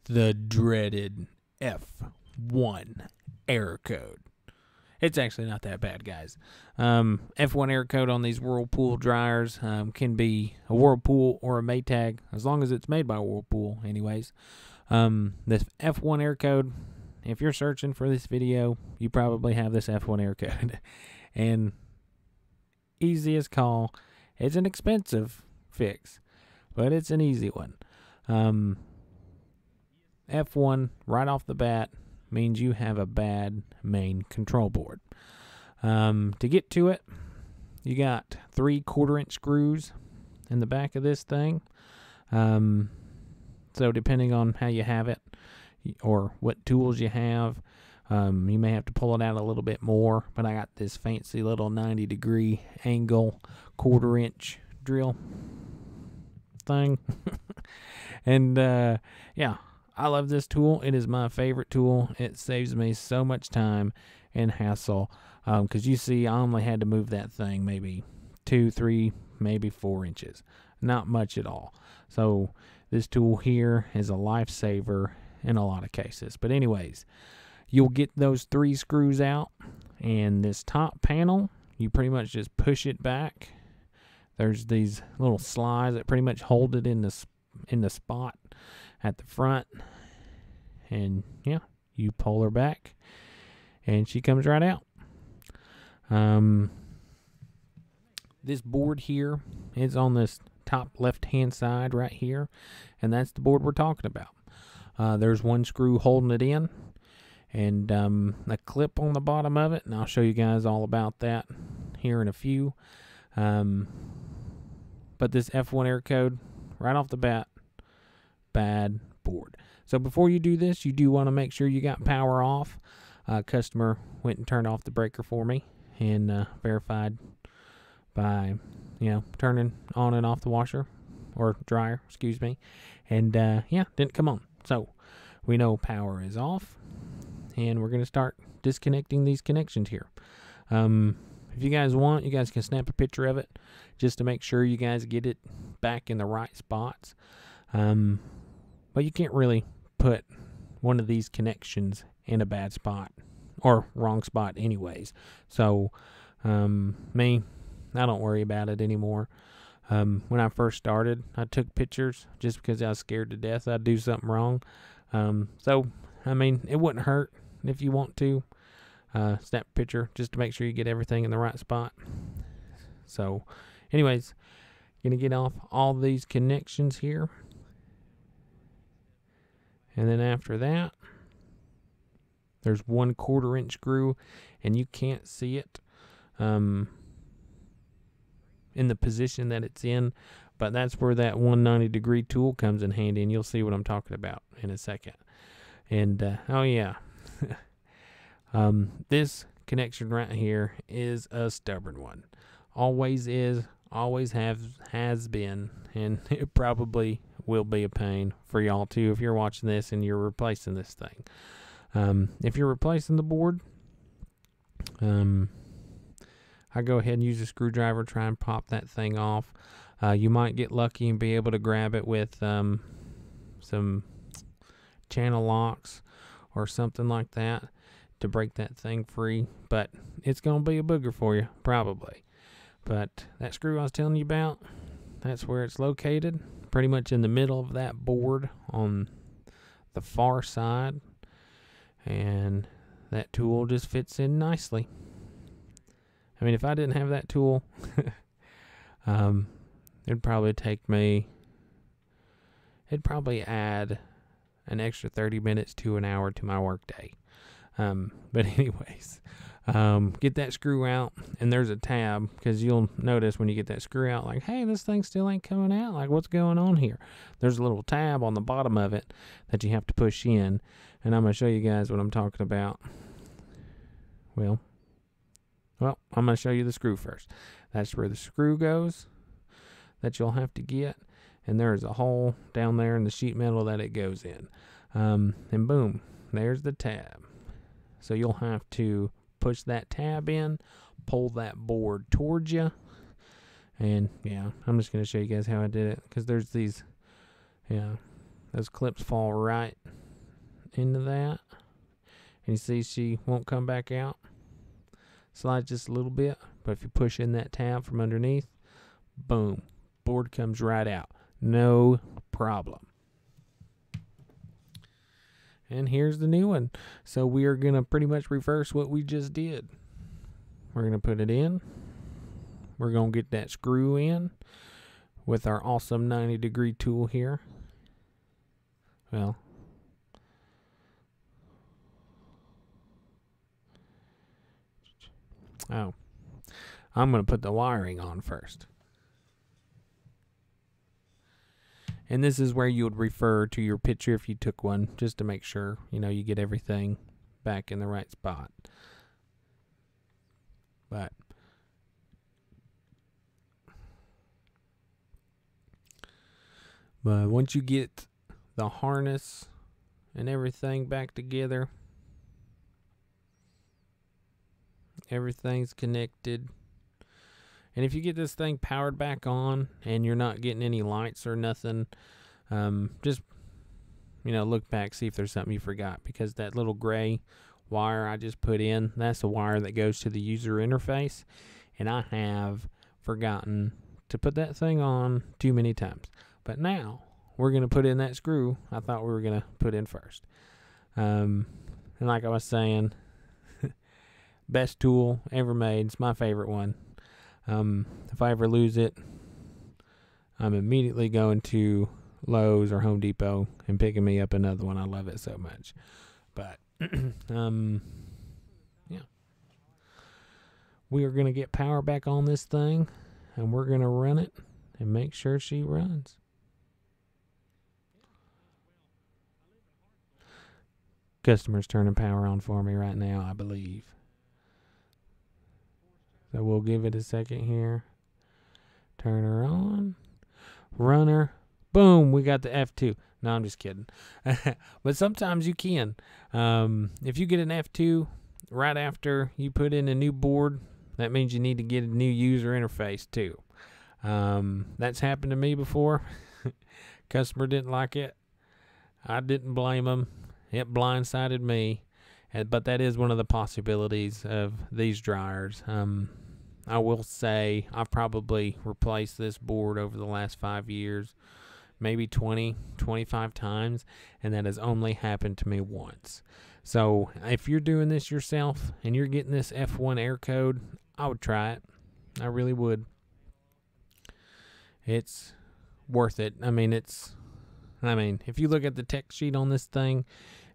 the dreaded F1 error code. It's actually not that bad, guys. F1 error code on these Whirlpool dryers can be a Whirlpool or a Maytag, as long as it's made by Whirlpool anyways. This F1 error code, if you're searching for this video, you probably have this F1 error code. And easiest call, it's an expensive fix, but it's an easy one. F1 right off the bat means you have a bad main control board. To get to it, you got 3 1/4-inch screws in the back of this thing. So depending on how you have it or what tools you have, you may have to pull it out a little bit more, but I got this fancy little 90-degree angle 1/4-inch drill thing. And yeah, I love this tool. It is my favorite tool. It saves me so much time and hassle, because you see, I only had to move that thing maybe 2, 3, maybe 4 inches. Not much at all. So this tool here is a lifesaver in a lot of cases. But anyways, you'll get those 3 screws out, and this top panel, you pretty much just push it back. There's these little slides that pretty much hold it in the spot at the front, and yeah, you pull her back and she comes right out. This board here is on this top left hand side right here, and that's the board we're talking about. There's 1 screw holding it in, and a clip on the bottom of it, and I'll show you guys all about that here in a few. But this F1 error code, right off the bat, bad board. So before you do this, you do want to make sure you got power off. Customer went and turned off the breaker for me and verified by, turning on and off the washer or dryer, excuse me. And yeah, didn't come on. So we know power is off, and we're going to start disconnecting these connections here. If you guys want, you guys can snap a picture of it just to make sure you guys get it back in the right spots. But you can't really put one of these connections in a bad spot or wrong spot anyways. So me, I don't worry about it anymore. When I first started, I took pictures just because I was scared to death I'd do something wrong. So, I mean, it wouldn't hurt if you want to snap a picture just to make sure you get everything in the right spot. So, anyways, going to get off all these connections here. And then after that, there's 1 1/4-inch screw, and you can't see it in the position that it's in, but that's where that 190-degree tool comes in handy, and you'll see what I'm talking about in a second. And oh yeah, this connection right here is a stubborn one. Always is, always has been, and it probably will be a pain for y'all too if you're watching this and you're replacing this thing. If you're replacing the board, I go ahead and use a screwdriver, try and pop that thing off. You might get lucky and be able to grab it with some channel locks or something like that to break that thing free, but it's going to be a booger for you, probably. But that screw I was telling you about, that's where it's located, pretty much in the middle of that board on the far side, and that tool just fits in nicely. I mean, if I didn't have that tool, it'd probably take me, it'd probably add an extra 30 minutes to an hour to my workday. But anyways, get that screw out, and there's a tab, because you'll notice when you get that screw out, like, hey, this thing still ain't coming out, like, what's going on here? There's a little tab on the bottom of it that you have to push in, and I'm going to show you guys what I'm talking about. Well, I'm going to show you the screw first. That's where the screw goes that you'll have to get, and there's a hole down there in the sheet metal that it goes in. And boom, there's the tab. So you'll have to push that tab in, pull that board towards you, and yeah, I'm just going to show you guys how I did it, because there's these, yeah, Those clips fall right into that. And you see she won't come back out. Slides just a little bit, but if you push in that tab from underneath, boom, board comes right out. No problem. And here's the new one. So we are going to pretty much reverse what we just did. We're going to put it in. We're going to get that screw in with our awesome 90-degree tool here. Well, oh, I'm going to put the wiring on first. And this is where you would refer to your picture if you took one, just to make sure, you know, you get everything back in the right spot. But once you get the harness and everything back together, everything's connected. And if you get this thing powered back on and you're not getting any lights or nothing, just, you know, look back, see if there's something you forgot. Because that little gray wire I just put in, that's the wire that goes to the user interface. And I have forgotten to put that thing on too many times. But now we're going to put in that screw I thought we were going to put in first. And like I was saying, best tool ever made. It's my favorite one. If I ever lose it, I'm immediately going to Lowe's or Home Depot and picking me up another one. I love it so much. But yeah, we are going to get power back on this thing, and we're going to run it and make sure she runs. Customer's turning power on for me right now, I believe. So we'll give it a second here. Turn her on. Run her. Boom, we got the F2. No, I'm just kidding. But sometimes you can. If you get an F2 right after you put in a new board, that means you need to get a new user interface too. That's happened to me before. Customer didn't like it. I didn't blame them. It blindsided me. But that is one of the possibilities of these dryers. I will say I've probably replaced this board over the last 5 years, maybe 20, 25 times, and that has only happened to me once. So if you're doing this yourself and you're getting this F1 air code, I would try it. I really would. It's worth it. I mean, if you look at the tech sheet on this thing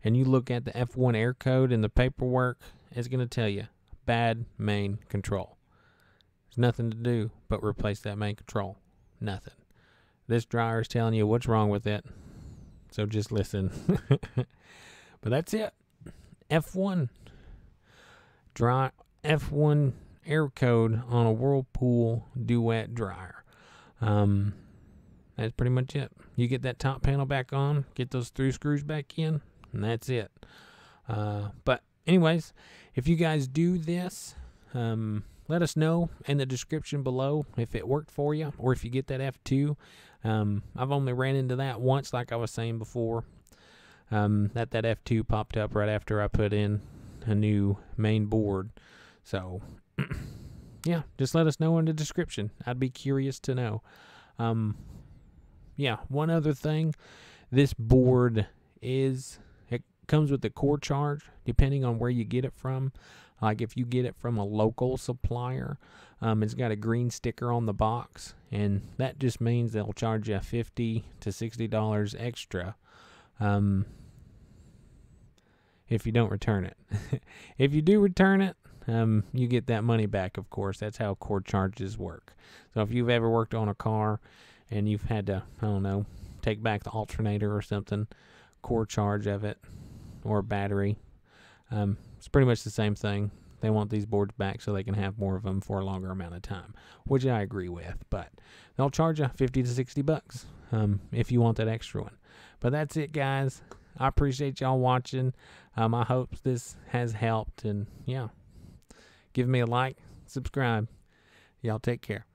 and you look at the F1 air code and the paperwork, it's going to tell you bad main control. There's nothing to do but replace that main control. Nothing. This dryer is telling you what's wrong with it, so just listen. But that's it. F1 air code on a Whirlpool Duet dryer. That's pretty much it. You get that top panel back on, get those through screws back in, and that's it. But anyways, if you guys do this, let us know in the description below if it worked for you or if you get that F2. I've only ran into that once, like I was saying before. That F2 popped up right after I put in a new main board. So, yeah, just let us know in the description. I'd be curious to know. Yeah, one other thing. This board it comes with a cord charge, depending on where you get it from. Like if you get it from a local supplier, it's got a green sticker on the box, and that just means they'll charge you $50 to $60 extra if you don't return it. If you do return it, you get that money back, of course. That's how cord charges work. So if you've ever worked on a car and you've had to, I don't know, take back the alternator or something, cord charge of it, or a battery, it's pretty much the same thing. They want these boards back so they can have more of them for a longer amount of time, which I agree with. But they'll charge you $50 to $60 if you want that extra one. But that's it, guys. I appreciate y'all watching. I hope this has helped. And, yeah, give me a like, subscribe. Y'all take care.